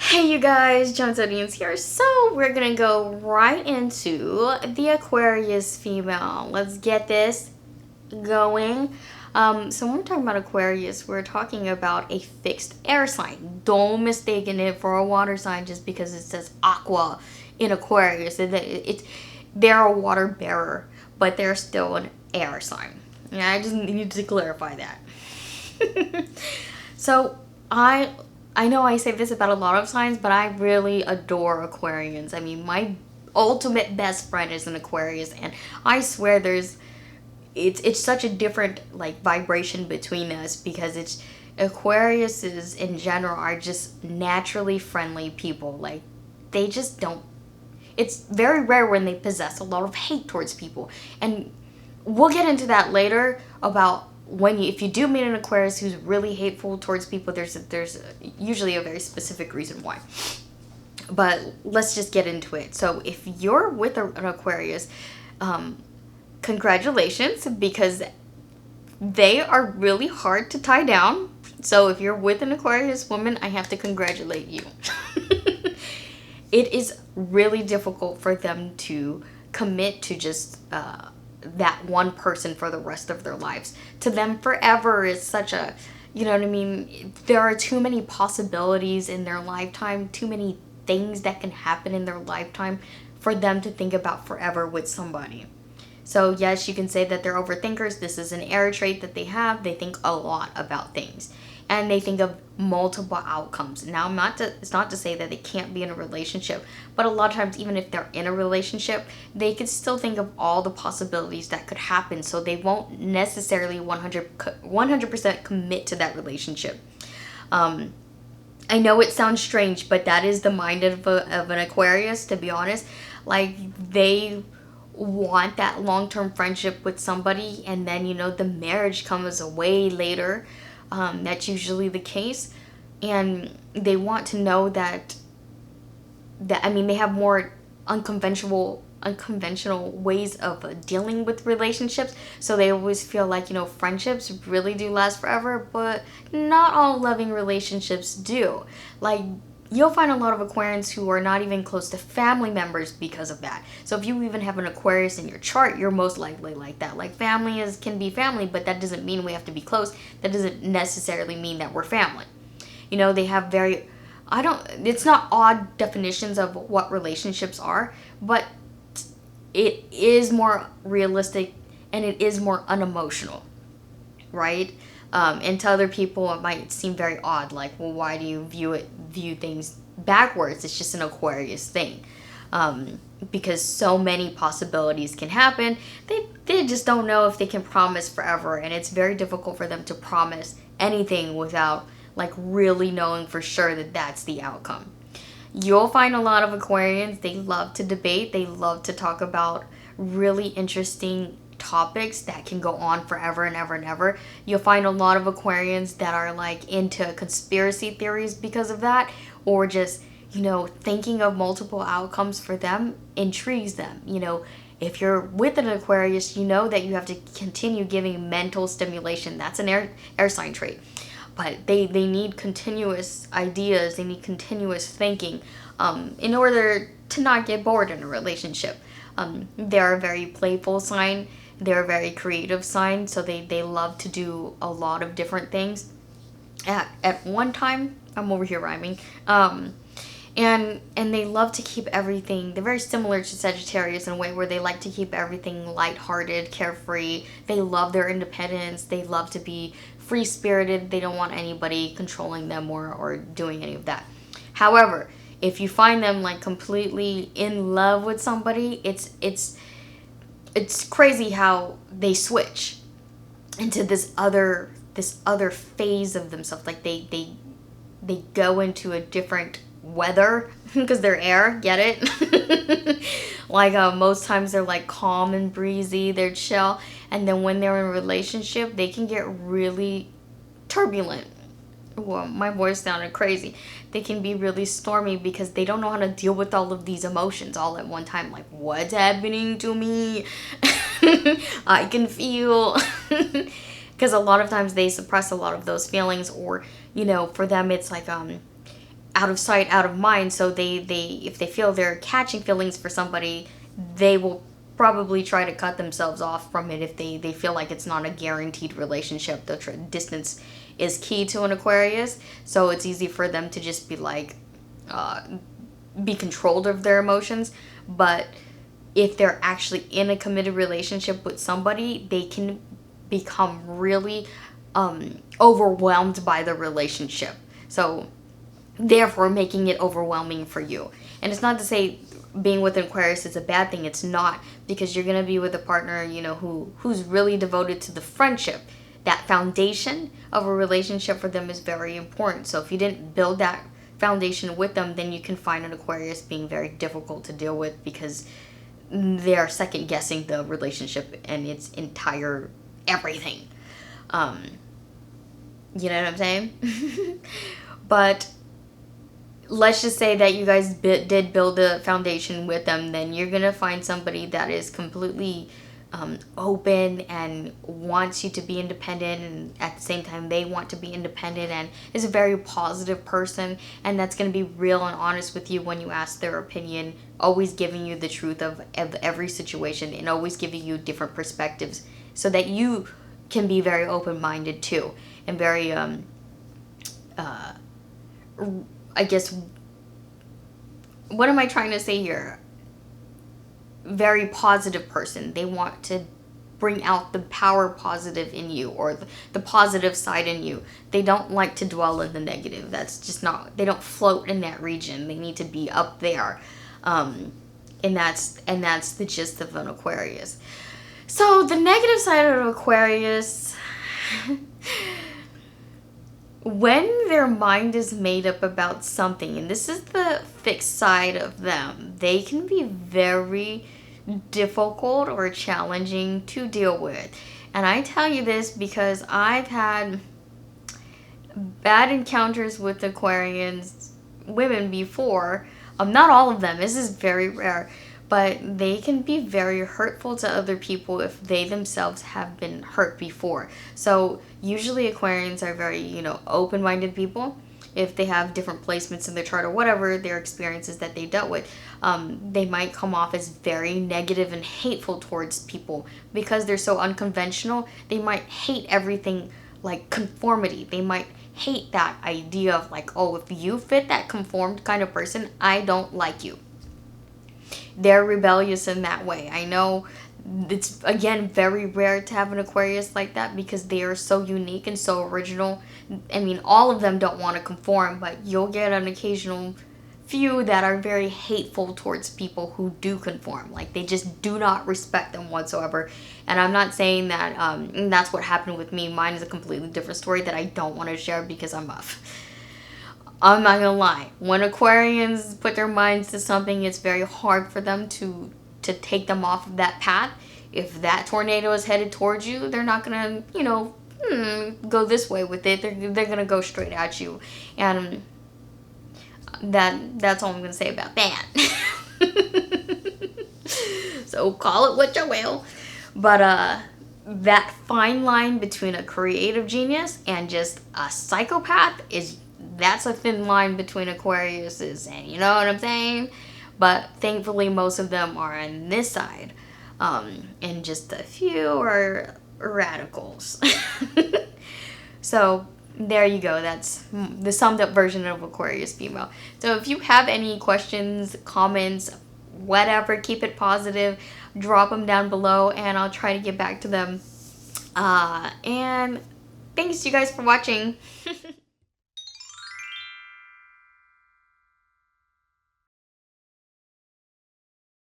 Hey you guys, Joan Zodianz here. So we're gonna go right into the Aquarius female. Let's get this going. So when we're talking about Aquarius, we're talking about a fixed air sign. Don't mistaken it for a water sign just because it says aqua in Aquarius. They're a water bearer, but they're still an air sign. Yeah, I just need to clarify that. So I know I say this about a lot of signs, but I really adore Aquarians. I mean, my ultimate best friend is an Aquarius, and I swear it's such a different like vibration between us because it's Aquariuses in general are just naturally friendly people. Like they just don't. It's very rare when they possess a lot of hate towards people, and we'll get into that later about if you do meet an Aquarius who's really hateful towards people. There's usually a very specific reason why. But let's just get into it. So if you're with an Aquarius, congratulations, because they are really hard to tie down. So if you're with an Aquarius woman, I have to congratulate you. It is really difficult for them to commit to just that one person for the rest of their lives. To them, forever is such a, you know what I mean? There are too many possibilities in their lifetime, too many things that can happen in their lifetime for them to think about forever with somebody. So yes, you can say that they're overthinkers. This is an air trait that they have. They think a lot about things. And they think of multiple outcomes. Now, it's not to say that they can't be in a relationship, but a lot of times, even if they're in a relationship, they could still think of all the possibilities that could happen. So they won't necessarily 100% commit to that relationship. I know it sounds strange, but that is the mind of an Aquarius, to be honest. Like, they want that long-term friendship with somebody, and then, the marriage comes way later. That's usually the case, and they want to know that they have more unconventional ways of dealing with relationships. So they always feel like friendships really do last forever, but not all loving relationships do. Like, you'll find a lot of Aquarians who are not even close to family members because of that. So if you even have an Aquarius in your chart, you're most likely like that. Like, family can be family, but that doesn't mean we have to be close. That doesn't necessarily mean that we're family. They have it's not odd definitions of what relationships are, but it is more realistic and it is more unemotional, right? And to other people, it might seem very odd. Like, well, why do you view things backwards? It's just an Aquarius thing. Because so many possibilities can happen. They just don't know if they can promise forever. And it's very difficult for them to promise anything without, like, really knowing for sure that that's the outcome. You'll find a lot of Aquarians, they love to debate. They love to talk about really interesting topics that can go on forever and ever and ever. You'll find a lot of Aquarians that are like into conspiracy theories because of that, or just thinking of multiple outcomes for them intrigues them. If you're with an Aquarius, you know that you have to continue giving mental stimulation. That's an air sign trait, but they need continuous ideas. They need continuous thinking in order to not get bored in a relationship. They're a very playful sign. They're a very creative sign, so they love to do a lot of different things at one time. I'm over here rhyming. And they love to keep everything. They're very similar to Sagittarius in a way where they like to keep everything lighthearted, carefree. They love their independence. They love to be free-spirited. They don't want anybody controlling them or doing any of that. However, if you find them like completely in love with somebody, it's crazy how they switch into this other phase of themselves. Like they go into a different weather because they're air. Get it? Like most times they're like calm and breezy. They're chill, and then when they're in a relationship, they can get really turbulent. Well, my voice sounded crazy. They can be really stormy because they don't know how to deal with all of these emotions all at one time. Like, what's happening to me? I can feel. Because a lot of times they suppress a lot of those feelings, or for them it's like out of sight, out of mind. So they if they feel they're catching feelings for somebody, they will probably try to cut themselves off from it if they feel like it's not a guaranteed relationship. The distance is key to an Aquarius, so it's easy for them to just be like, be controlled of their emotions. But if they're actually in a committed relationship with somebody, they can become really overwhelmed by the relationship. So therefore making it overwhelming for you. And it's not to say being with an Aquarius is a bad thing. It's not, because you're going to be with a partner, you know, who's really devoted to the friendship. That foundation of a relationship for them is very important. So if you didn't build that foundation with them, then you can find an Aquarius being very difficult to deal with, because they are second guessing the relationship and its entire everything. You know what I'm saying? But let's just say that you guys did build a foundation with them, then you're going to find somebody that is completely open and wants you to be independent, and at the same time they want to be independent, and is a very positive person, and that's going to be real and honest with you when you ask their opinion, always giving you the truth of every situation, and always giving you different perspectives so that you can be very open-minded too, and very I guess, what am I trying to say here? Very positive person. They want to bring out the power positive in you, or the positive side in you. They don't like to dwell in the negative. That's just not, they don't float in that region. They need to be up there. And that's the gist of an Aquarius. So the negative side of Aquarius, when their mind is made up about something, and this is the fixed side of them, they can be very difficult or challenging to deal with. And I tell you this because I've had bad encounters with Aquarians women before. Not all of them. This is very rare. But they can be very hurtful to other people if they themselves have been hurt before. So usually Aquarians are very, you know, open-minded people. If they have different placements in their chart or whatever, their experiences that they dealt with, they might come off as very negative and hateful towards people because they're so unconventional. They might hate everything like conformity. They might hate that idea of like, oh, if you fit that conformed kind of person, I don't like you. They're rebellious in that way. I know it's, again, very rare to have an Aquarius like that because they are so unique and so original. I mean, all of them don't want to conform, but you'll get an occasional few that are very hateful towards people who do conform. Like, they just do not respect them whatsoever. And I'm not saying that that's what happened with me. Mine is a completely different story that I don't want to share because I'm not gonna lie. When Aquarians put their minds to something, it's very hard for them to take them off of that path. If that tornado is headed towards you, they're not gonna, you know, go this way with it. They're gonna go straight at you. And that's all I'm gonna say about that. So call it what you will. But that fine line between a creative genius and just a psychopath that's a thin line between Aquariuses, and you know what I'm saying? But thankfully most of them are on this side, and just a few are radicals. So there you go. That's the summed up version of Aquarius female. So if you have any questions, comments, whatever, keep it positive, drop them down below and I'll try to get back to them. And thanks you guys for watching.